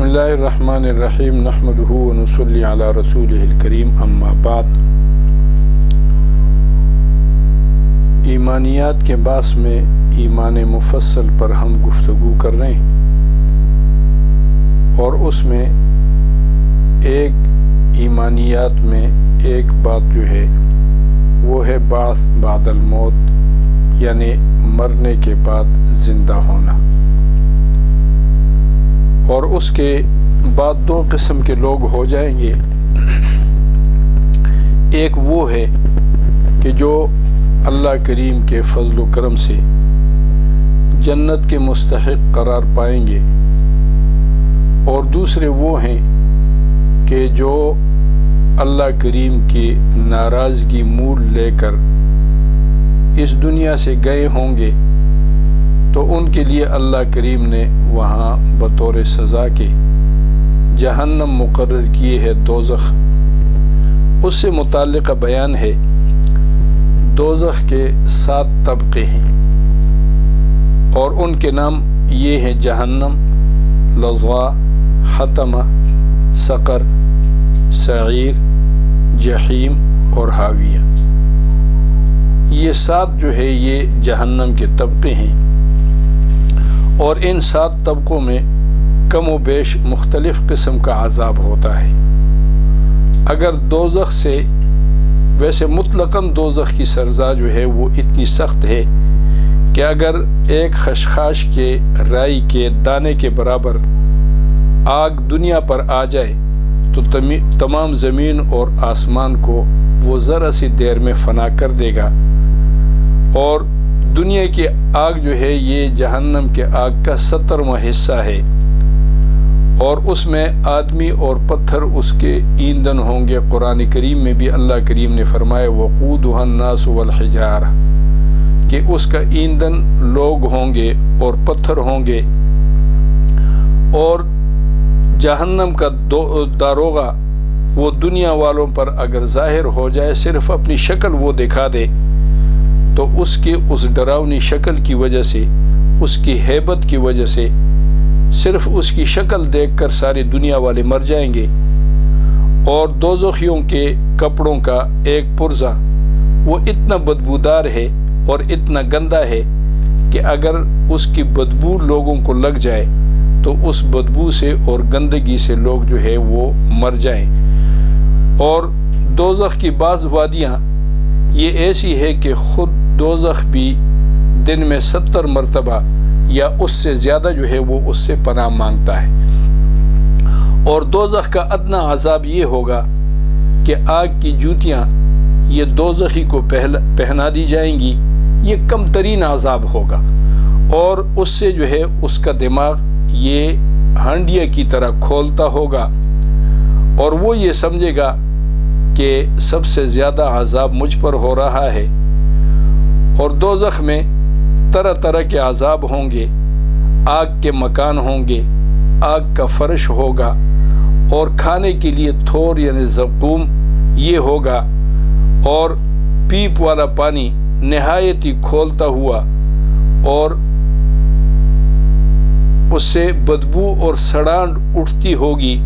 اللہ الرحمن الرحیم نحمدہ ونصلی علی رسولہ الکریم اما بعد۔ ایمانیات کے باعث میں ایمان مفصل پر ہم گفتگو کر رہے ہیں، اور اس میں ایک ایمانیات میں ایک بات جو ہے وہ ہے بعث بعد الموت، یعنی مرنے کے بعد زندہ ہونا۔ اور اس کے بعد دو قسم کے لوگ ہو جائیں گے۔ ایک وہ ہے کہ جو اللہ کریم کے فضل و کرم سے جنت کے مستحق قرار پائیں گے، اور دوسرے وہ ہیں کہ جو اللہ کریم کی ناراضگی مول لے کر اس دنیا سے گئے ہوں گے، تو ان کے لیے اللہ کریم نے وہاں بطور سزا کے جہنم مقرر کیے ہے، دوزخ۔ اس سے متعلقہ بیان ہے۔ دوزخ کے 7 طبقے ہیں، اور ان کے نام یہ ہیں: جہنم، لظا، حطمہ، سقر، سعیر، جحیم اور حاویہ۔ یہ 7 جو ہے یہ جہنم کے طبقے ہیں، اور ان 7 طبقوں میں کم و بیش مختلف قسم کا عذاب ہوتا ہے۔ اگر دوزخ سے ویسے مطلقاً دوزخ کی سزا جو ہے وہ اتنی سخت ہے کہ اگر ایک خشخاش کے رائی کے دانے کے برابر آگ دنیا پر آ جائے تو تمام زمین اور آسمان کو وہ ذرا سی دیر میں فنا کر دے گا۔ اور دنیا کی آگ جو ہے یہ جہنم کے آگ کا 70واں حصہ ہے، اور اس میں آدمی اور پتھر اس کے ایندھن ہوں گے۔ قرآن کریم میں بھی اللہ کریم نے فرمایا وقودها الناس والحجارہ، کہ اس کا ایندھن لوگ ہوں گے اور پتھر ہوں گے۔ اور جہنم کا داروغہ وہ دنیا والوں پر اگر ظاہر ہو جائے، صرف اپنی شکل وہ دکھا دے، تو اس کی اس ڈراؤنی شکل کی وجہ سے، اس کی ہیبت کی وجہ سے، صرف اس کی شکل دیکھ کر ساری دنیا والے مر جائیں گے۔ اور دوزخیوں کے کپڑوں کا ایک پرزہ وہ اتنا بدبودار ہے اور اتنا گندا ہے کہ اگر اس کی بدبو لوگوں کو لگ جائے تو اس بدبو سے اور گندگی سے لوگ جو ہے وہ مر جائیں۔ اور دوزخ کی بعض وادیاں یہ ایسی ہے کہ خود دوزخ بھی دن میں 70 مرتبہ یا اس سے زیادہ جو ہے وہ اس سے پناہ مانگتا ہے۔ اور دوزخ کا ادنا عذاب یہ ہوگا کہ آگ کی جوتیاں یہ دوزخی کو پہنا دی جائیں گی۔ یہ کم ترین عذاب ہوگا، اور اس سے جو ہے اس کا دماغ یہ ہانڈیا کی طرح کھولتا ہوگا، اور وہ یہ سمجھے گا کہ سب سے زیادہ عذاب مجھ پر ہو رہا ہے۔ اور دوزخ میں طرح طرح کے عذاب ہوں گے، آگ کے مکان ہوں گے، آگ کا فرش ہوگا، اور کھانے کے لیے تھور یعنی زقوم یہ ہوگا، اور پیپ والا پانی نہایت ہی کھولتا ہوا، اور اس سے بدبو اور سڑانڈ اٹھتی ہوگی۔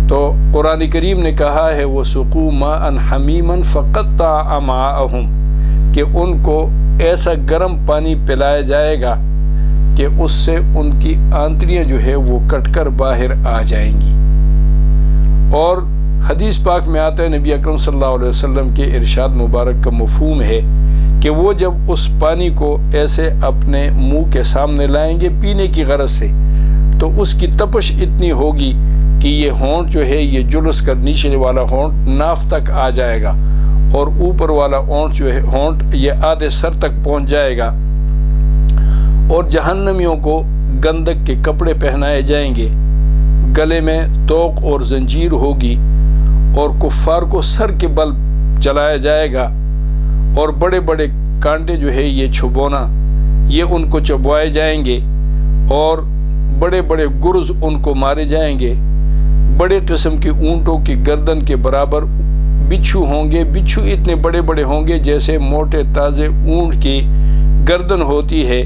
تو قرآن کریم نے کہا ہے وَسُقُوا مَاءً حَمِيمًا فَقَطَّعَ أَمْعَاءَهُمْ، کہ ان کو ایسا گرم پانی پلایا جائے گا کہ اس سے ان کی آنتڑیاں جو ہے وہ کٹ کر باہر آ جائیں گی۔ اور حدیث پاک میں آتا ہے، نبی اکرم صلی اللہ علیہ وسلم کے ارشاد مبارک کا مفہوم ہے کہ وہ جب اس پانی کو ایسے اپنے منہ کے سامنے لائیں گے پینے کی غرض سے، تو اس کی تپش اتنی ہوگی کہ یہ ہونٹ جو ہے یہ جلس کر نیچے والا ہونٹ ناف تک آ جائے گا، اور اوپر والا ہونٹ یہ آدھے سر تک پہنچ جائے گا۔ اور جہنمیوں کو گندک کے کپڑے پہنائے جائیں گے، گلے میں توق اور زنجیر ہوگی، اور کفار کو سر کے بل چلایا جائے گا، اور بڑے بڑے کانٹے جو ہے یہ چھبونا یہ ان کو چبوائے جائیں گے، اور بڑے بڑے گرز ان کو مارے جائیں گے۔ بڑے قسم کے اونٹوں کی گردن کے برابر بچھو ہوں گے، بچھو اتنے بڑے بڑے ہوں گے جیسے موٹے تازے اونٹ کی گردن ہوتی ہے،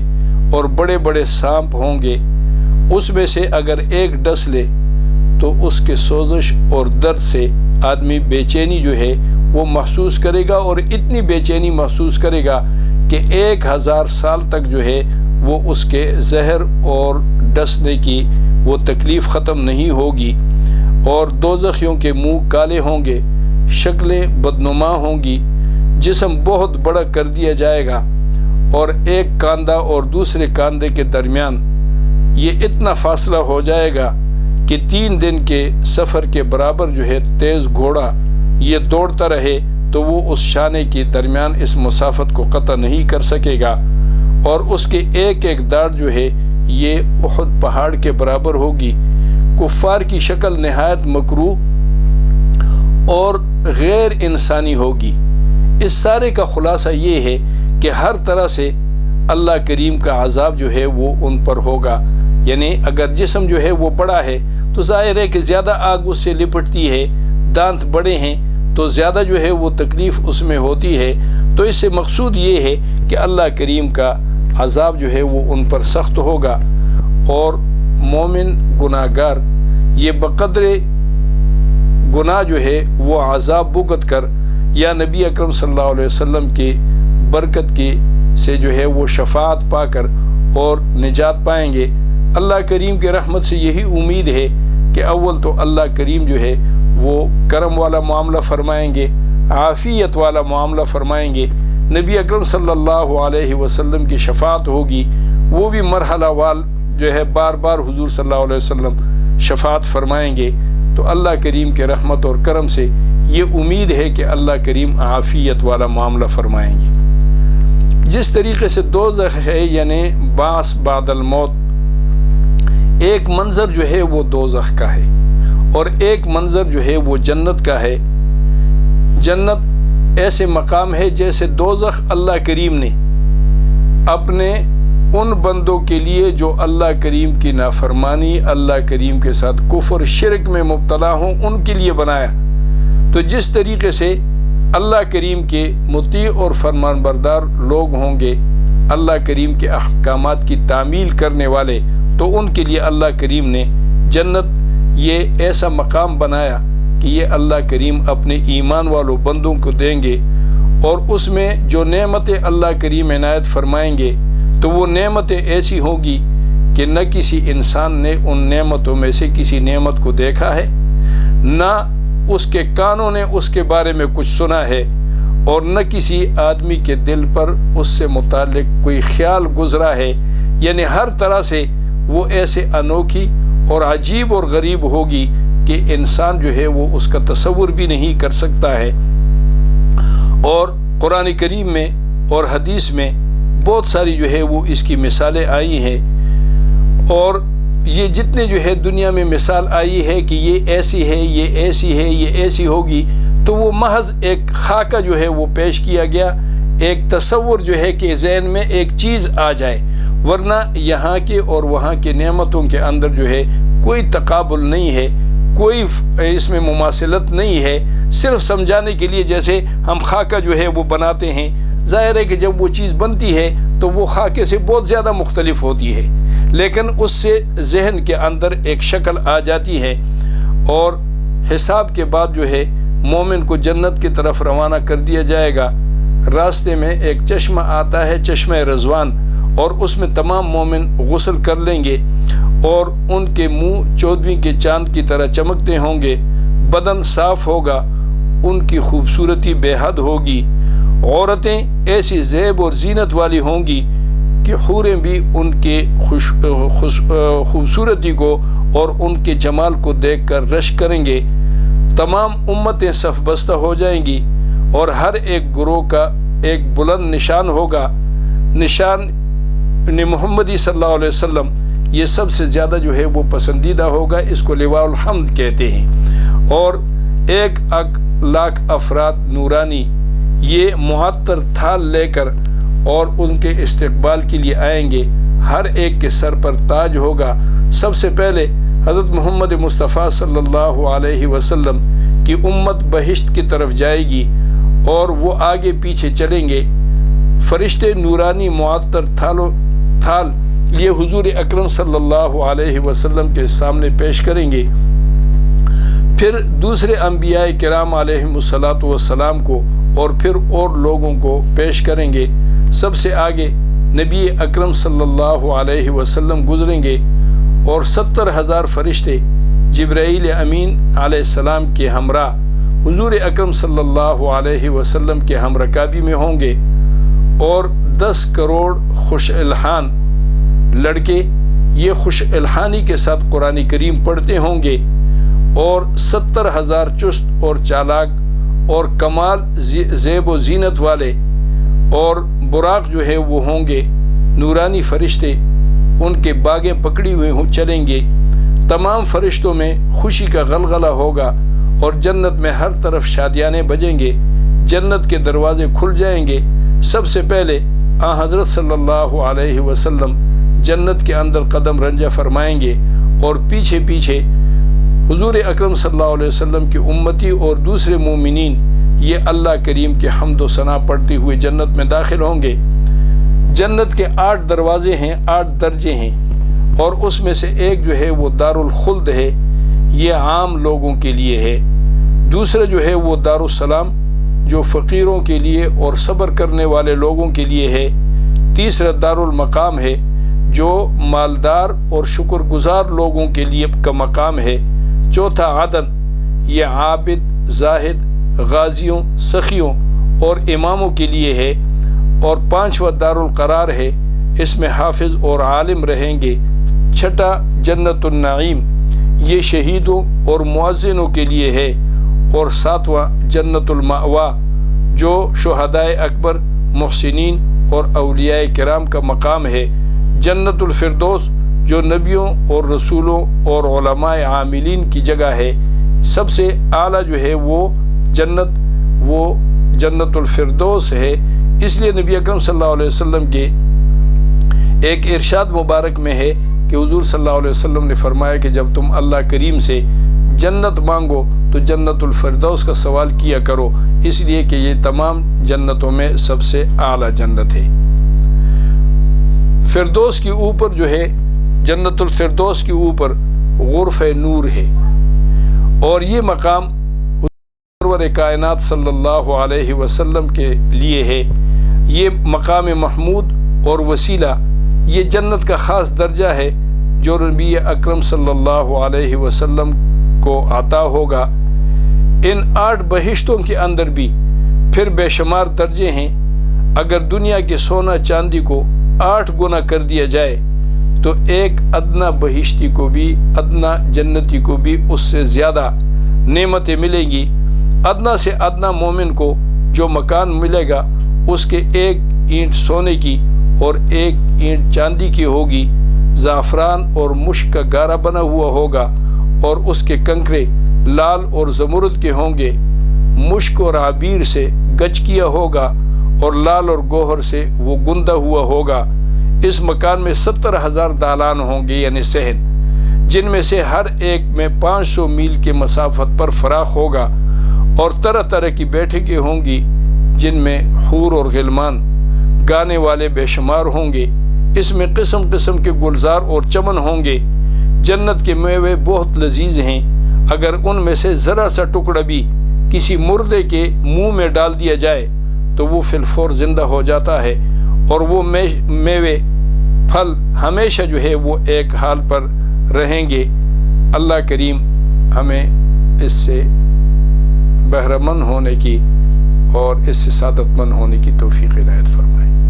اور بڑے بڑے سانپ ہوں گے، اس میں سے اگر ایک ڈس لے تو اس کے سوزش اور درد سے آدمی بے چینی جو ہے وہ محسوس کرے گا، اور اتنی بے چینی محسوس کرے گا کہ 1000 سال تک جو ہے وہ اس کے زہر اور ڈسنے کی وہ تکلیف ختم نہیں ہوگی، اور دوزخیوں کے منہ کالے ہوں گے، شکلیں بدنما ہوں گی، جسم بہت بڑا کر دیا جائے گا، اور ایک کاندھا اور دوسرے کاندھے کے درمیان یہ اتنا فاصلہ ہو جائے گا کہ 3 دن کے سفر کے برابر جو ہے تیز گھوڑا یہ دوڑتا رہے تو وہ اس شانے کے درمیان اس مسافت کو قطع نہیں کر سکے گا، اور اس کے ایک ایک داڑھ جو ہے یہ احد پہاڑ کے برابر ہوگی۔ کفار کی شکل نہایت مکروہ اور غیر انسانی ہوگی۔ اس سارے کا خلاصہ یہ ہے کہ ہر طرح سے اللہ کریم کا عذاب جو ہے وہ ان پر ہوگا، یعنی اگر جسم جو ہے وہ بڑا ہے تو ظاہر ہے کہ زیادہ آگ اس سے لپٹتی ہے، دانت بڑے ہیں تو زیادہ جو ہے وہ تکلیف اس میں ہوتی ہے، تو اس سے مقصود یہ ہے کہ اللہ کریم کا عذاب جو ہے وہ ان پر سخت ہوگا، اور مومن گناہ گار یہ بقدر گناہ جو ہے وہ عذاب بھگت کر یا نبی اکرم صلی اللہ علیہ وسلم کی برکت کی سے جو ہے وہ شفاعت پا کر اور نجات پائیں گے۔ اللہ کریم کے رحمت سے یہی امید ہے کہ اول تو اللہ کریم جو ہے وہ کرم والا معاملہ فرمائیں گے، عافیت والا معاملہ فرمائیں گے، نبی اکرم صلی اللہ علیہ وسلم کی شفاعت ہوگی، وہ بھی مرحلہ وال جو ہے بار بار حضور صلی اللہ علیہ وسلم شفاعت فرمائیں گے۔ تو اللہ کریم کے رحمت اور کرم سے یہ امید ہے کہ اللہ کریم عافیت والا معاملہ فرمائیں گے۔ جس طریقے سے دوزخ ہے یعنی بعث بعد الموت، ایک منظر جو ہے وہ دوزخ کا ہے اور ایک منظر جو ہے وہ جنت کا ہے۔ جنت ایسے مقام ہے جیسے دوزخ اللہ کریم نے اپنے ان بندوں کے لیے جو اللہ کریم کی نافرمانی، اللہ کریم کے ساتھ کفر شرک میں مبتلا ہوں، ان کے لیے بنایا۔ تو جس طریقے سے اللہ کریم کے مطیع اور فرمان بردار لوگ ہوں گے، اللہ کریم کے احکامات کی تعمیل کرنے والے، تو ان کے لیے اللہ کریم نے جنت یہ ایسا مقام بنایا کہ یہ اللہ کریم اپنے ایمان والوں بندوں کو دیں گے، اور اس میں جو نعمتیں اللہ کریم عنایت فرمائیں گے تو وہ نعمتیں ایسی ہوگی کہ نہ کسی انسان نے ان نعمتوں میں سے کسی نعمت کو دیکھا ہے، نہ اس کے کانوں نے اس کے بارے میں کچھ سنا ہے، اور نہ کسی آدمی کے دل پر اس سے متعلق کوئی خیال گزرا ہے، یعنی ہر طرح سے وہ ایسے انوکھی اور عجیب اور غریب ہوگی کہ انسان جو ہے وہ اس کا تصور بھی نہیں کر سکتا ہے۔ اور قرآن کریم میں اور حدیث میں بہت ساری جو ہے وہ اس کی مثالیں آئی ہیں، اور یہ جتنے جو ہے دنیا میں مثال آئی ہے کہ یہ ایسی ہے، یہ ایسی ہے، یہ ایسی ہوگی، تو وہ محض ایک خاکہ جو ہے وہ پیش کیا گیا، ایک تصور جو ہے کہ ذہن میں ایک چیز آ جائے، ورنہ یہاں کے اور وہاں کے نعمتوں کے اندر جو ہے کوئی تقابل نہیں ہے، کوئی اس میں مماثلت نہیں ہے، صرف سمجھانے کے لیے جیسے ہم خاکہ جو ہے وہ بناتے ہیں، ظاہر ہے کہ جب وہ چیز بنتی ہے تو وہ خاکے سے بہت زیادہ مختلف ہوتی ہے، لیکن اس سے ذہن کے اندر ایک شکل آ جاتی ہے۔ اور حساب کے بعد جو ہے مومن کو جنت کی طرف روانہ کر دیا جائے گا۔ راستے میں ایک چشمہ آتا ہے، چشمہ رضوان، اور اس میں تمام مومن غسل کر لیں گے، اور ان کے منہ 14ویں کے چاند کی طرح چمکتے ہوں گے، بدن صاف ہوگا، ان کی خوبصورتی بے حد ہوگی، عورتیں ایسی زیب اور زینت والی ہوں گی کہ حوریں بھی ان کے خوبصورتی کو اور ان کے جمال کو دیکھ کر رش کریں گے۔ تمام امتیں صف بستہ ہو جائیں گی، اور ہر ایک گروہ کا ایک بلند نشان ہوگا، نشان محمدی صلی اللہ علیہ وسلم، یہ سب سے زیادہ جو ہے وہ پسندیدہ ہوگا، اس کو لواء الحمد کہتے ہیں۔ اور 1,00,000 افراد نورانی یہ معطر تھال لے کر اور ان کے استقبال کے لیے آئیں گے، ہر ایک کے سر پر تاج ہوگا۔ سب سے پہلے حضرت محمد مصطفیٰ صلی اللہ علیہ وسلم کی امت بہشت کی طرف جائے گی، اور وہ آگے پیچھے چلیں گے۔ فرشتے نورانی معطر تھال یہ حضور اکرم صلی اللہ علیہ وسلم کے سامنے پیش کریں گے، پھر دوسرے انبیاء کرام علیہم الصلاۃ والسلام کو اور پھر اور لوگوں کو پیش کریں گے۔ سب سے آگے نبی اکرم صلی اللہ علیہ وسلم گزریں گے اور 70,000 فرشتے جبرائیل امین علیہ السلام کے ہمراہ حضور اکرم صلی اللہ علیہ وسلم کے ہم رکابی میں ہوں گے، اور 10 کروڑ خوش الحان لڑکے یہ خوش الحانی کے ساتھ قرآن کریم پڑھتے ہوں گے، اور 70,000 چست اور چالاک اور کمال زیب و زینت والے اور براق جو ہے وہ ہوں گے، نورانی فرشتے ان کے باغیں پکڑی ہوئے چلیں گے۔ تمام فرشتوں میں خوشی کا غلغلہ ہوگا اور جنت میں ہر طرف شادیانے بجیں گے، جنت کے دروازے کھل جائیں گے۔ سب سے پہلے حضرت صلی اللہ علیہ وسلم جنت کے اندر قدم رنجہ فرمائیں گے، اور پیچھے پیچھے حضور اکرم صلی اللہ علیہ وسلم کی امتی اور دوسرے مومنین یہ اللہ کریم کے حمد و ثنا پڑھتے ہوئے جنت میں داخل ہوں گے۔ جنت کے 8 دروازے ہیں، 8 درجے ہیں، اور اس میں سے ایک جو ہے وہ دار الخلد ہے، یہ عام لوگوں کے لیے ہے۔ دوسرا جو ہے وہ دار السلام جو فقیروں کے لیے اور صبر کرنے والے لوگوں کے لیے ہے۔ تیسرا دار المقام ہے جو مالدار اور شکر گزار لوگوں کے لیے کا مقام ہے۔ چوتھا عدن، یہ عابد، زاہد، غازیوں، سخیوں اور اماموں کے لیے ہے۔ اور 5واں دار القرار ہے، اس میں حافظ اور عالم رہیں گے۔ چھٹا جنت النعیم، یہ شہیدوں اور مؤذنوں کے لیے ہے۔ اور 7واں جنت المأوا جو شہدائے اکبر، محسنین اور اولیاء کرام کا مقام ہے۔ جنت الفردوس جو نبیوں اور رسولوں اور علماء عاملین کی جگہ ہے۔ سب سے اعلیٰ جو ہے وہ جنت الفردوس ہے۔ اس لیے نبی اکرم صلی اللہ علیہ وسلم کے ایک ارشاد مبارک میں ہے کہ حضور صلی اللہ علیہ وسلم نے فرمایا کہ جب تم اللہ کریم سے جنت مانگو تو جنت الفردوس کا سوال کیا کرو، اس لیے کہ یہ تمام جنتوں میں سب سے اعلیٰ جنت ہے۔ فردوس کے اوپر جو ہے، جنت الفردوس کے اوپر غرفہ نور ہے، اور یہ مقام سرور کائنات صلی اللہ علیہ وسلم کے لیے ہے۔ یہ مقام محمود اور وسیلہ یہ جنت کا خاص درجہ ہے جو نبی اکرم صلی اللہ علیہ وسلم کو عطا ہوگا۔ ان 8 بہشتوں کے اندر بھی پھر بے شمار درجے ہیں۔ اگر دنیا کے سونا چاندی کو 8 گنا کر دیا جائے تو ایک ادنا بہشتی کو بھی، ادنا جنتی کو بھی اس سے زیادہ نعمتیں ملیں گی۔ ادنا سے ادنا مومن کو جو مکان ملے گا اس کے 1 اینٹ سونے کی اور 1 اینٹ چاندی کی ہوگی، زعفران اور مشک کا گارا بنا ہوا ہوگا، اور اس کے کنکرے لال اور زمرد کے ہوں گے، مشک اور عبیر سے گچ کیا ہوگا، اور لال اور گوہر سے وہ گندہ ہوا ہوگا۔ اس مکان میں 70,000 دالان ہوں گے، یعنی صحن، جن میں سے ہر ایک میں 500 میل کے مسافت پر فراخ ہوگا، اور طرح طرح کی بیٹھکیں ہوں گی جن میں حور اور غلمان گانے والے بے شمار ہوں گے۔ اس میں قسم قسم کے گلزار اور چمن ہوں گے۔ جنت کے میوے بہت لذیذ ہیں، اگر ان میں سے ذرا سا ٹکڑا بھی کسی مردے کے منہ میں ڈال دیا جائے تو وہ فی الفور زندہ ہو جاتا ہے، اور وہ میوے پھل ہمیشہ جو ہے وہ ایک حال پر رہیں گے۔ اللہ کریم ہمیں اس سے بہرہ مند ہونے کی اور اس سے سعادت مند ہونے کی توفیق عنایت فرمائے۔